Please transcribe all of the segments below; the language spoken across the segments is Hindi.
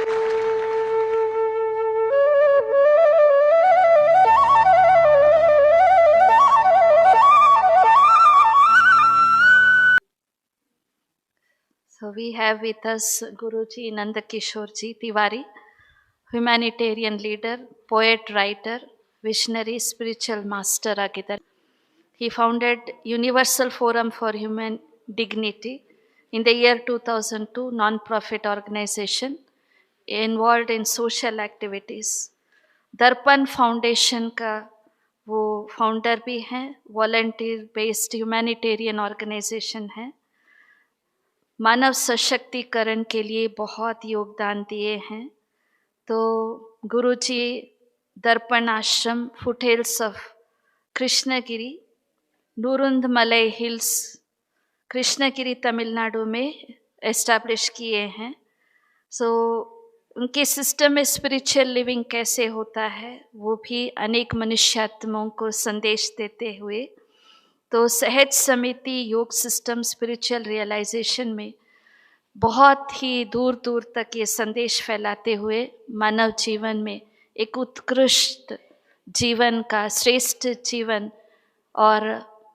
So we have with us Guruji Nandakishore Ji Tiwari, humanitarian leader, poet, writer, visionary, spiritual master ಆಗಿದ್ದಾರೆ. He founded Universal Forum for Human Dignity in the year 2002, non-profit organization involved in social activities. दर्पण फाउंडेशन का वो फाउंडर भी हैं, वॉलंटियर बेस्ड ह्यूमैनिटेरियन ऑर्गेनाइजेशन है. मानव सशक्तिकरण के लिए बहुत योगदान दिए हैं. तो गुरुजी दर्पण आश्रम फुटेल्स ऑफ कृष्णगिरी, नूरुंदमलई हिल्स, कृष्णगिरी तमिलनाडु में एस्टैब्लिश किए हैं. सो उनके सिस्टम में स्पिरिचुअल लिविंग कैसे होता है वो भी अनेक मनुष्यात्माओं को संदेश देते हुए, तो सहज समिति योग सिस्टम स्पिरिचुअल रियलाइजेशन में बहुत ही दूर दूर तक ये संदेश फैलाते हुए मानव जीवन में एक उत्कृष्ट जीवन का, श्रेष्ठ जीवन और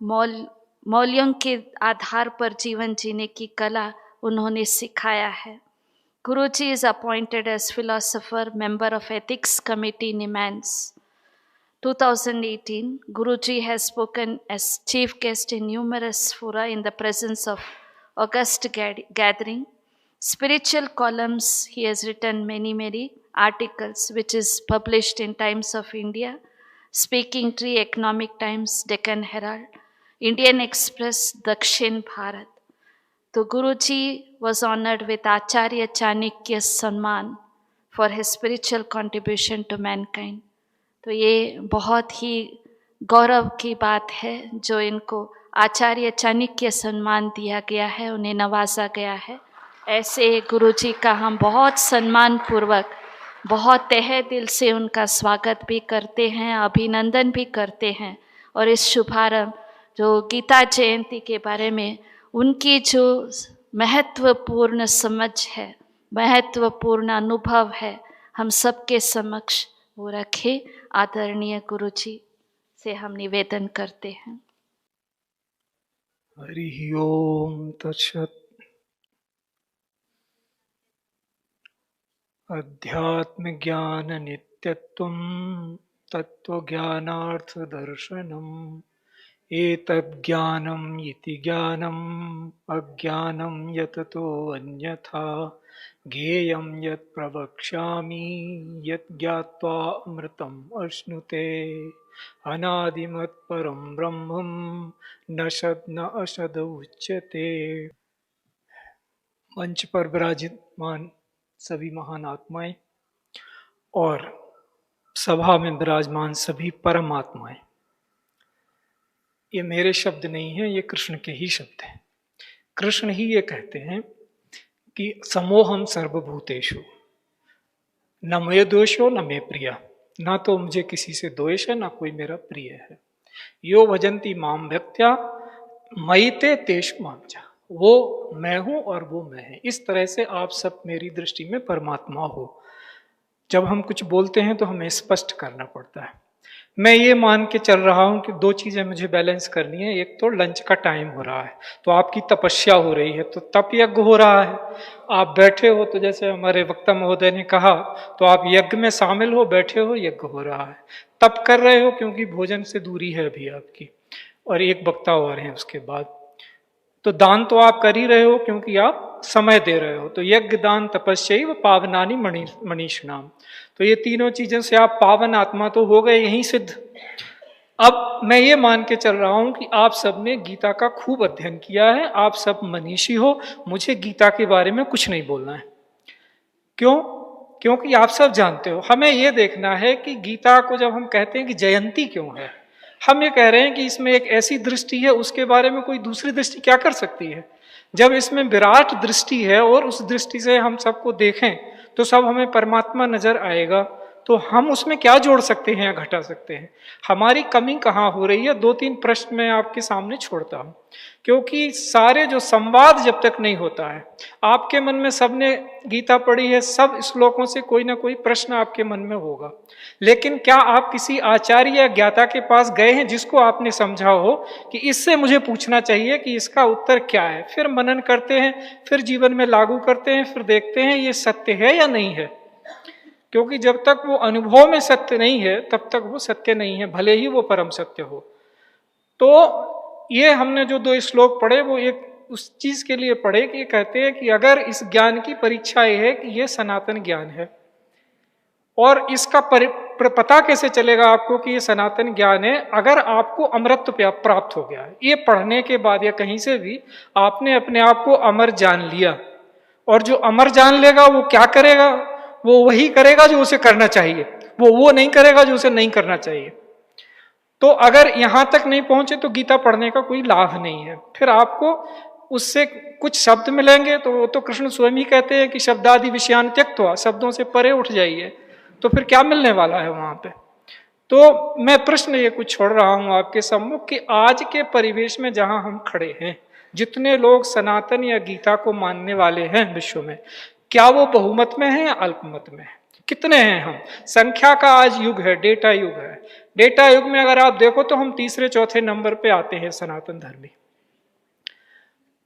मौल्यों के आधार पर जीवन जीने की कला उन्होंने सिखाया है. Guruji is appointed as philosopher, member of ethics committee NIMANS. 2018, Guruji has spoken as chief guest in numerous fora in the presence of august gathering. Spiritual columns, he has written many articles which is published in Times of India, Speaking Tree, Economic Times, Deccan Herald, Indian Express, Dakshin Bharat. So Guruji was honored with Acharya Chanakya Samman for his spiritual contribution to mankind. तो ये बहुत ही गौरव की बात है जो इनको आचार्य चाणक्य सम्मान दिया गया है, उन्हें नवाजा गया है. ऐसे गुरुजी का हम बहुत सम्मान पूर्वक, बहुत तहे दिल से उनका स्वागत भी करते हैं, अभिनंदन भी करते हैं. और इस शुभारंभ जो गीता जयंती के बारे में उनकी जो महत्वपूर्ण समझ है, महत्वपूर्ण अनुभव है, हम सबके समक्ष वो रखे. आदरणीय गुरुजी से हम निवेदन करते हैं. हरि ओम तत्सत्. अध्यात्म ज्ञान नित्यत्वं तत्व ज्ञानार्थ दर्शनम्. एतज्ज्ञानम् इति ज्ञानम् अज्ञानं यततो अन्यथा ज्ञेयं यत् प्रवक्ष्यामि यत् ज्ञात्वा अमृतम् अश्नुते. अनादिमत् परं ब्रह्मं न शद न अशद उच्यते. मंच पर विराजमान सभी महान आत्माएं और सभा में विराजमान सभी परमात्माएं, ये मेरे शब्द नहीं हैं, ये कृष्ण के ही शब्द हैं. कृष्ण ही ये कहते हैं कि समोहम सर्वभूतेषु न मे दोषो न मे प्रिया. ना तो मुझे किसी से द्वेष है, ना कोई मेरा प्रिय है. यो भजन्ति माम भक्त्या मयि ते तेषु मां च. वो मैं हूं और वो मैं है. इस तरह से आप सब मेरी दृष्टि में परमात्मा हो. जब हम कुछ बोलते हैं तो हमें स्पष्ट करना पड़ता है. मैं ये मान के चल रहा हूं कि दो चीजें मुझे बैलेंस करनी है. एक तो लंच का टाइम हो रहा है तो आपकी तपस्या हो रही है, तो तप यज्ञ हो रहा है. आप बैठे हो तो जैसे हमारे वक्ता महोदय ने कहा, तो आप यज्ञ में शामिल हो, बैठे हो, यज्ञ हो रहा है. तप कर रहे हो क्योंकि भोजन से दूरी है अभी आपकी, और एक वक्ता और हैं उसके बाद. तो दान तो आप कर ही रहे हो क्योंकि आप समय दे रहे हो. तो यज्ञ दान तपस्या पावनानि मनीषिणाम. तो ये तीनों चीजों से आप पावन आत्मा तो हो गए यहीं सिद्ध. अब मैं ये मान के चल रहा हूं कि आप सब ने गीता का खूब अध्ययन किया है, आप सब मनीषी हो. मुझे गीता के बारे में कुछ नहीं बोलना है. क्यों? क्योंकि आप सब जानते हो. हमें ये देखना है कि गीता को जब हम कहते हैं कि जयंती क्यों है, हम ये कह रहे हैं कि इसमें एक ऐसी दृष्टि है, उसके बारे में कोई दूसरी दृष्टि क्या कर सकती है. जब इसमें विराट दृष्टि है और उस दृष्टि से हम सबको देखें तो सब हमें परमात्मा नजर आएगा. तो हम उसमें क्या जोड़ सकते हैं या घटा सकते हैं, हमारी कमी कहाँ हो रही है? 2-3 प्रश्न मैं आपके सामने छोड़ता हूं, क्योंकि सारे जो संवाद जब तक नहीं होता है, आपके मन में, सबने गीता पढ़ी है, सब श्लोकों से कोई ना कोई प्रश्न आपके मन में होगा, लेकिन क्या आप किसी आचार्य या ज्ञाता के पास गए हैं जिसको आपने समझा हो कि इससे मुझे पूछना चाहिए कि इसका उत्तर क्या है? फिर मनन करते हैं, फिर जीवन में लागू करते हैं, फिर देखते हैं ये सत्य है या नहीं है। क्योंकि जब तक वो अनुभव में सत्य नहीं है तब तक वो सत्य नहीं है, भले ही वो परम सत्य हो। तो ये हमने जो 2 श्लोक पढ़े वो एक उस चीज के लिए पढ़े कि कहते हैं कि अगर इस ज्ञान की परीक्षा ये है कि ये सनातन ज्ञान है, और इसका पता कैसे चलेगा आपको कि ये सनातन ज्ञान है? अगर आपको अमरत्व प्राप्त हो गया है, ये पढ़ने के बाद या कहीं से भी आपने अपने आप को अमर जान लिया, और जो अमर जान लेगा वो क्या करेगा? वो वही करेगा जो उसे करना चाहिए, वो नहीं करेगा जो उसे नहीं करना चाहिए। तो अगर यहां तक नहीं पहुंचे तो गीता पढ़ने का कोई लाभ नहीं है। फिर आपको उससे कुछ शब्द मिलेंगे, तो वो तो कृष्ण स्वयं ही कहते हैं कि शब्दादि विषयान त्यक्त्वा, शब्दों से परे उठ जाइए, तो फिर क्या मिलने वाला है वहां पे? तो मैं प्रश्न ये कुछ छोड़ रहा हूं आपके सम्मुख कि आज के परिवेश में जहां हम खड़े हैं, जितने लोग सनातन या गीता को मानने वाले हैं विश्व में, क्या वो बहुमत में है या अल्पमत में है? कितने हैं हम? संख्या का आज युग है, डेटा युग है। डेटा युग में अगर आप देखो तो हम 3-4 नंबर पे आते हैं सनातन धर्मी।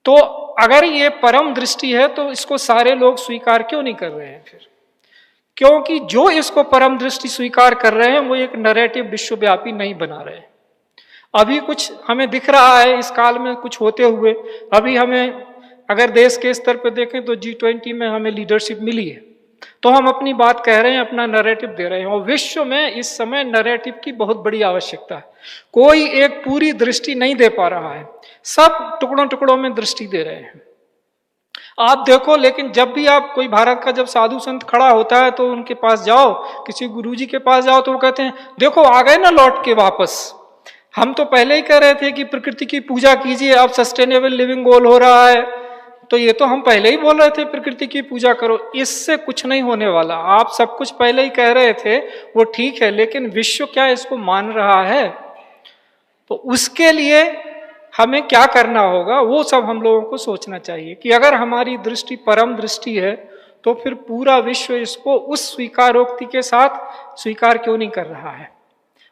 तो अगर ये परम दृष्टि है तो इसको सारे लोग स्वीकार क्यों नहीं कर रहे हैं फिर? क्योंकि जो इसको परम दृष्टि स्वीकार कर रहे हैं वो एक नैरेटिव विश्वव्यापी नहीं बना रहे। अभी कुछ हमें दिख रहा है इस काल में कुछ होते हुए। अभी हमें अगर देश के स्तर पर देखें तो G20 में हमें लीडरशिप मिली है, तो हम अपनी बात कह रहे हैं, अपना नैरेटिव दे रहे हैं, और विश्व में इस समय नैरेटिव की बहुत बड़ी आवश्यकता है। कोई एक पूरी दृष्टि नहीं दे पा रहा है, सब टुकड़ों टुकड़ों में दृष्टि दे रहे हैं। आप देखो, लेकिन जब भी आप कोई भारत का जब साधु संत खड़ा होता है तो उनके पास जाओ, किसी गुरुजी के पास जाओ, तो वो कहते हैं देखो आ गए ना लौट के वापस। हम तो पहले ही कह रहे थे कि प्रकृति की पूजा कीजिए, अब सस्टेनेबल लिविंग गोल हो रहा है, तो ये तो हम पहले ही बोल रहे थे प्रकृति की पूजा करो। इससे कुछ नहीं होने वाला। आप सब कुछ पहले ही कह रहे थे, वो ठीक है, लेकिन विश्व क्या इसको मान रहा है? तो उसके लिए हमें क्या करना होगा वो सब हम लोगों को सोचना चाहिए कि अगर हमारी दृष्टि परम दृष्टि है तो फिर पूरा विश्व इसको उस स्वीकारोक्ति के साथ स्वीकार क्यों नहीं कर रहा है?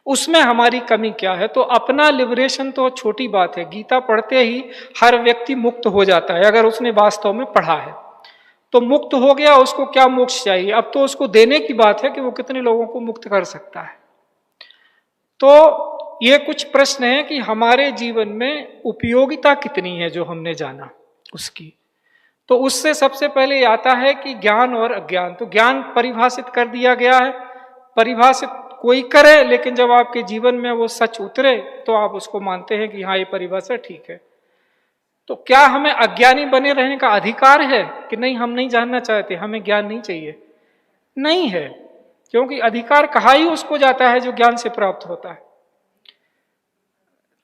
उसमें हमारी कमी क्या है? तो अपना लिबरेशन तो छोटी बात है, गीता पढ़ते ही हर व्यक्ति मुक्त हो जाता है अगर उसने वास्तव में पढ़ा है। तो मुक्त हो गया, उसको क्या मोक्ष चाहिए? अब तो उसको देने की बात है कि वो कितने लोगों को मुक्त कर सकता है। तो ये कुछ प्रश्न है कि हमारे जीवन में उपयोगिता कितनी है जो हमने जाना उसकी। तो उससे सबसे पहले आता है कि ज्ञान और अज्ञान। तो ज्ञान परिभाषित कर दिया गया है, परिभाषित कोई करे, लेकिन जब आपके जीवन में वो सच उतरे तो आप उसको मानते हैं कि हाँ ये परिभाषा ठीक है। तो क्या हमें अज्ञानी बने रहने का अधिकार है कि नहीं? हम नहीं जानना चाहते, हमें ज्ञान नहीं चाहिए? नहीं है, क्योंकि अधिकार कहा ही उसको जाता है जो ज्ञान से प्राप्त होता है।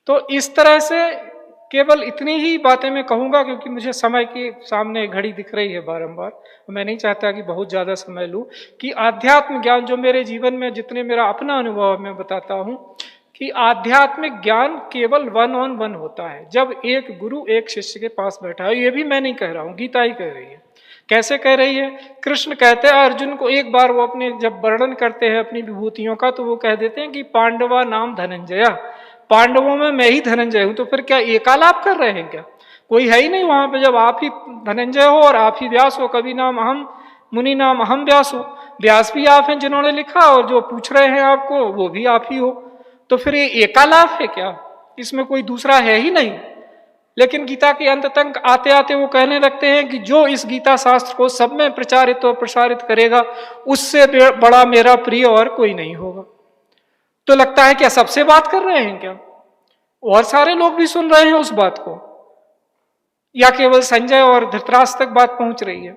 तो इस तरह से केवल इतनी ही बातें मैं कहूंगा, क्योंकि मुझे समय के सामने घड़ी दिख रही है बारंबार, मैं नहीं चाहता कि बहुत ज्यादा समय लूं। कि आध्यात्म ज्ञान जो मेरे जीवन में जितने मेरा अपना अनुभव मैं बताता हूं कि आध्यात्मिक ज्ञान केवल 1-on-1 होता है जब एक गुरु एक शिष्य के पास बैठा है। ये भी मैं नहीं कह रहा हूं, गीता ही कह रही है। कैसे कह रही है? कृष्ण कहते हैं अर्जुन को, एक बार वो अपने जब वर्णन करते हैं अपनी विभूतियों का, तो वो कह देते हैं कि पांडवा नाम धनंजया, पांडवों में मैं ही धनंजय हूं। तो फिर क्या एकालाप कर रहे हैं क्या? कोई है ही नहीं वहां पे, जब आप ही धनंजय हो और आप ही व्यास हो। कवि नाम अहम, मुनि नाम अहम व्यास हो। व्यास भी आप हैं जिन्होंने लिखा, और जो पूछ रहे हैं आपको वो भी आप ही हो। तो फिर ये एकालाप है क्या? इसमें कोई दूसरा है ही नहीं। लेकिन गीता के अंत तक आते आते वो कहने लगते हैं कि जो इस गीता शास्त्र को सब में प्रचारित और प्रसारित करेगा उससे बड़ा मेरा प्रिय और कोई नहीं होगा। तो लगता है क्या सबसे बात कर रहे हैं क्या? और सारे लोग भी सुन रहे हैं उस बात को, या केवल संजय और धृतराष्ट्र तक बात पहुंच रही है?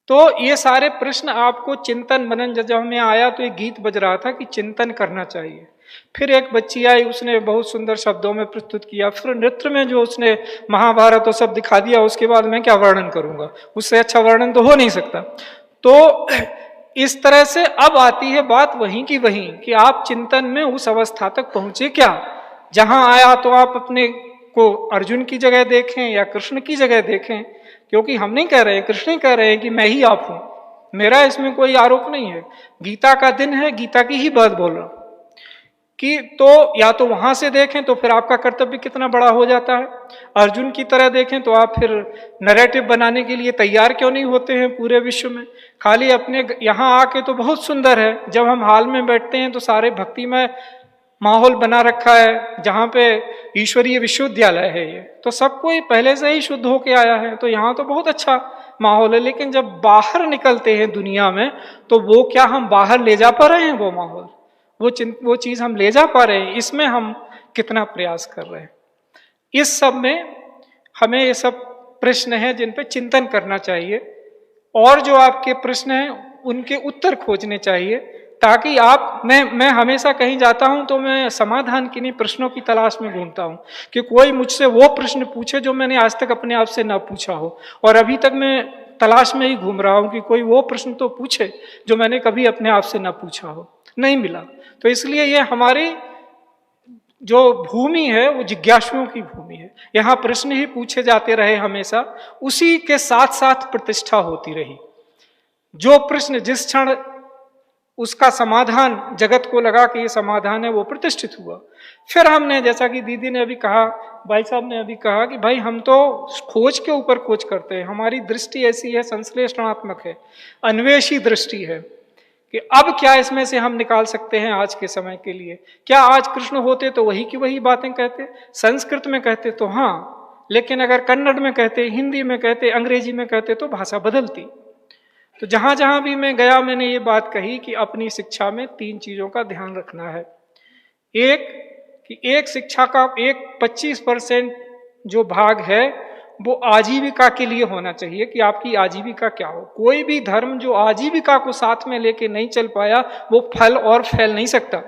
तो ये सारे प्रश्न आपको चिंतन मनन, जब हमें आया तो एक गीत बज रहा था कि चिंतन करना चाहिए। फिर एक बच्ची आई, उसने बहुत सुंदर शब्दों में प्रस्तुत किया। फिर नृत्य में जो उसने महाभारत और सब दिखा दिया, उसके बाद मैं क्या वर्णन करूंगा? उससे अच्छा वर्णन तो हो नहीं सकता। तो इस तरह से अब आती है बात वहीं की वहीं कि आप चिंतन में उस अवस्था तक पहुंचे क्या, जहां आया तो आप अपने को अर्जुन की जगह देखें या कृष्ण की जगह देखें, क्योंकि हम नहीं कह रहे हैं, कृष्ण ही कह रहे हैं कि मैं ही आप हूं, मेरा इसमें कोई आरोप नहीं है। गीता का दिन है, गीता की ही बात बोल रहा हूं कि तो या तो वहां से देखें तो फिर आपका कर्तव्य कितना बड़ा हो जाता है, अर्जुन की तरह देखें तो आप फिर नैरेटिव बनाने के लिए तैयार क्यों नहीं होते हैं पूरे विश्व में, खाली अपने यहाँ आके तो बहुत सुंदर है, जब हम हाल में बैठते हैं तो सारे भक्तिमय माहौल बना रखा है, जहाँ पे ईश्वरीय विश्वविद्यालय है ये, तो सब कोई पहले से ही शुद्ध होके आया है, तो यहाँ तो बहुत अच्छा माहौल है। लेकिन जब बाहर निकलते हैं दुनिया में तो वो क्या हम बाहर ले जा पा रहे हैं, वो माहौल, वो चीज हम ले जा पा रहे हैं, इसमें हम कितना प्रयास कर रहे हैं। इस सब में हमें ये सब प्रश्न हैं जिन पे चिंतन करना चाहिए, और जो आपके प्रश्न हैं उनके उत्तर खोजने चाहिए, ताकि आप मैं हमेशा कहीं जाता हूं तो मैं समाधान की नहीं प्रश्नों की तलाश में ढूंढता हूं कि कोई मुझसे वो प्रश्न पूछे जो मैंने आज तक अपने आप से ना पूछा हो, और अभी तक मैं तलाश में ही घूम रहा हूं कि कोई वो प्रश्न तो पूछे जो मैंने कभी अपने आप से ना पूछा हो, नहीं मिला। तो इसलिए ये हमारी जो भूमि है वो जिज्ञासुओं की भूमि है, यहाँ प्रश्न ही पूछे जाते रहे हमेशा, उसी के साथ साथ प्रतिष्ठा होती रही। जो प्रश्न जिस क्षण उसका समाधान जगत को लगा कि ये समाधान है, वो प्रतिष्ठित हुआ। फिर हमने, जैसा कि दीदी ने अभी कहा, भाई साहब ने अभी कहा कि भाई हम तो खोज के ऊपर खोज करते हैं, हमारी दृष्टि ऐसी है, संश्लेषणात्मक है, अन्वेषी दृष्टि है कि अब क्या इसमें से हम निकाल सकते हैं आज के समय के लिए। क्या आज कृष्ण होते तो वही की वही बातें कहते, संस्कृत में कहते तो हाँ, लेकिन अगर कन्नड़ में कहते, हिंदी में कहते, अंग्रेजी में कहते तो भाषा बदलती। तो जहां जहां भी मैं गया मैंने ये बात कही कि अपनी शिक्षा में 3 चीजों का ध्यान रखना है। एक कि एक शिक्षा का एक 25% जो भाग है वो आजीविका के लिए होना चाहिए, कि आपकी आजीविका क्या हो। कोई भी धर्म जो आजीविका को साथ में लेके नहीं चल पाया वो फल और फैल नहीं सकता।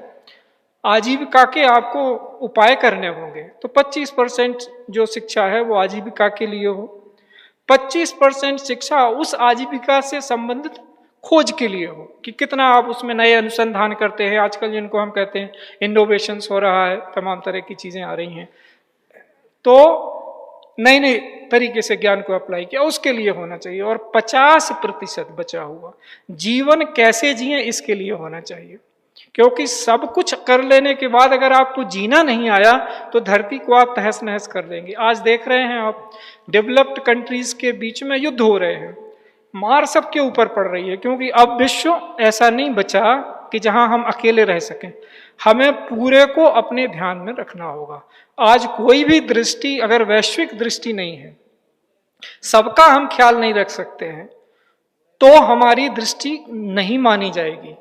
आजीविका के आपको उपाय करने होंगे, तो 25% जो शिक्षा है वो आजीविका के लिए हो, 25% शिक्षा उस आजीविका से संबंधित खोज के लिए हो कि कितना आप उसमें नए अनुसंधान करते हैं, आजकल जिनको हम कहते हैं इनोवेशंस हो रहा है, तमाम तरह की चीजें आ रही हैं, तो नई नई तरीके से ज्ञान को अप्लाई किया, उसके लिए होना चाहिए। और 50% बचा हुआ जीवन कैसे जिए इसके लिए होना चाहिए, क्योंकि सब कुछ कर लेने के बाद अगर आपको जीना नहीं आया तो धरती को आप तहस नहस कर देंगे। आज देख रहे हैं आप, डेवलप्ड कंट्रीज के बीच में युद्ध हो रहे हैं, मार सबके ऊपर पड़ रही है, क्योंकि अब विश्व ऐसा नहीं बचा कि जहां हम अकेले रह सकें, हमें पूरे को अपने ध्यान में रखना होगा। आज कोई भी दृष्टि अगर वैश्विक दृष्टि नहीं है, सबका हम ख्याल नहीं रख सकते हैं, तो हमारी दृष्टि नहीं मानी जाएगी।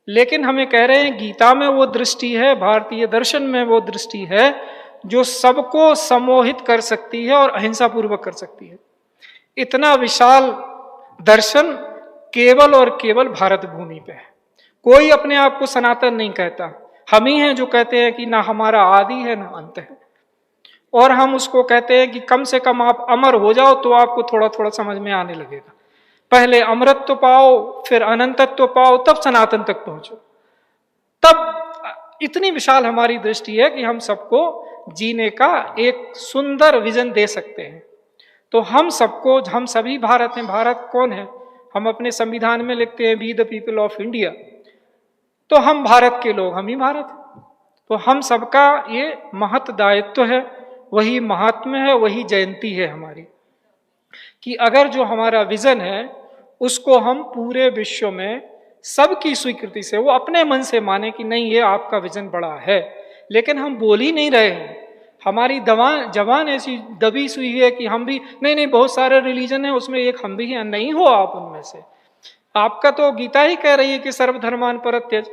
लेकिन हमें कह रहे हैं गीता में वो दृष्टि है, भारतीय दर्शन में वो दृष्टि है जो सबको सम्मोहित कर सकती है और अहिंसा पूर्वक कर सकती है। इतना विशाल दर्शन केवल और केवल भारत भूमि पे है। कोई अपने आप को सनातन नहीं कहता, हम ही हैं जो कहते हैं कि ना हमारा आदि है ना अंत है, और हम उसको कहते हैं कि कम से कम आप अमर हो जाओ तो आपको थोड़ा थोड़ा समझ में आने लगेगा। पहले अमरत्व पाओ, फिर अनंतत्व पाओ, तब सनातन तक पहुंचो। तब इतनी विशाल हमारी दृष्टि है कि हम सबको जीने का एक सुंदर विजन दे सकते हैं। तो हम सबको, हम सभी भारत हैं। भारत कौन है? हम अपने संविधान में लिखते हैं we the people of India, तो हम भारत के लोग, हम ही भारत हैं। तो हम सबका ये महत दायित्व है, वही महात्म्य है, वही जयंती है हमारी, कि अगर जो हमारा विजन है उसको हम पूरे विश्व में सबकी स्वीकृति से, वो अपने मन से माने कि नहीं ये आपका विजन बड़ा है, लेकिन हम बोल ही नहीं रहे हैं। हमारी जबान ऐसी दबी हुई है कि हम भी नहीं बहुत सारे रिलीजन है उसमें एक हम भी हैं, नहीं हो आप उनमें से। आपका तो गीता ही कह रही है कि सर्वधर्मान परित्यज,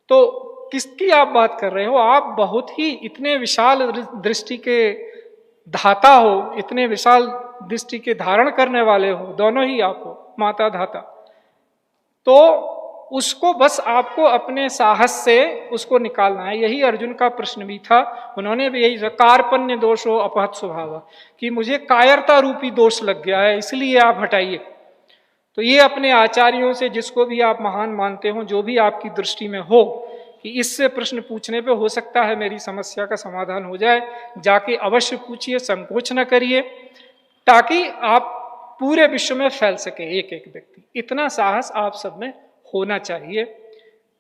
तो किसकी आप बात कर रहे हो? आप बहुत ही इतने विशाल दृष्टि के धाता हो, इतने विशाल दृष्टि के धारण करने वाले हो, दोनों ही आप हो, माता धाता। तो उसको बस आपको अपने साहस से उसको निकालना है। यही अर्जुन का प्रश्न भी था, उन्होंने भी यही कार्पण्य दोष हो अपहत स्वभाव, कि मुझे कायरता रूपी दोष लग गया है इसलिए आप हटाइए। तो ये अपने आचार्यों से, जिसको भी आप महान मानते हो, जो भी आपकी दृष्टि में हो कि इससे प्रश्न पूछने पे हो सकता है मेरी समस्या का समाधान हो जाए, जाके अवश्य पूछिए, संकोच न करिए, ताकि आप पूरे विश्व में फैल सके एक एक व्यक्ति। इतना साहस आप सब में होना चाहिए।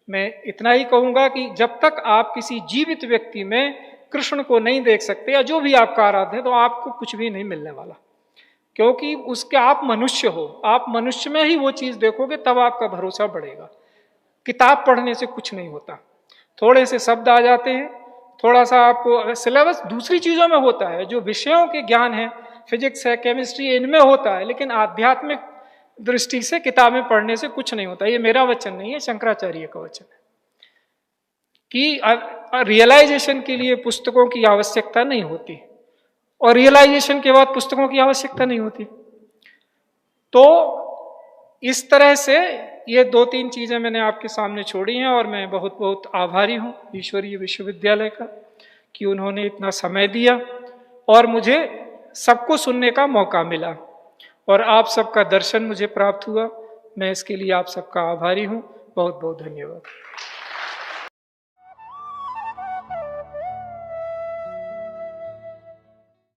मैं इतना ही कहूंगा कि जब तक आप किसी जीवित व्यक्ति में कृष्ण को नहीं देख सकते, या जो भी आपका आराध्य है, तो आपको कुछ भी नहीं मिलने वाला, क्योंकि उसके आप मनुष्य हो। आप मनुष्य में ही वो चीज देखोगे, तब आपका भरोसा बढ़ेगा। किताब पढ़ने से कुछ नहीं होता, थोड़े से शब्द आ जाते हैं, थोड़ा सा आपको सिलेबस दूसरी चीजों में होता है, जो विषयों के ज्ञान है, फिजिक्स है, केमिस्ट्री, इनमें होता है, लेकिन आध्यात्मिक दृष्टि से किताबें पढ़ने से कुछ नहीं होता। ये मेरा वचन नहीं है, शंकराचार्य का वचन है कि रियलाइजेशन के लिए पुस्तकों की आवश्यकता नहीं होती, और रियलाइजेशन के बाद पुस्तकों की आवश्यकता नहीं होती। तो इस तरह से ये 2-3 चीजें मैंने आपके सामने छोड़ी हैं, और मैं बहुत बहुत आभारी हूँ ईश्वरीय विश्वविद्यालय का कि उन्होंने इतना समय दिया और मुझे सबको सुनने का मौका मिला, और आप सबका दर्शन मुझे प्राप्त हुआ। मैं इसके लिए आप सबका आभारी हूँ। बहुत बहुत धन्यवाद।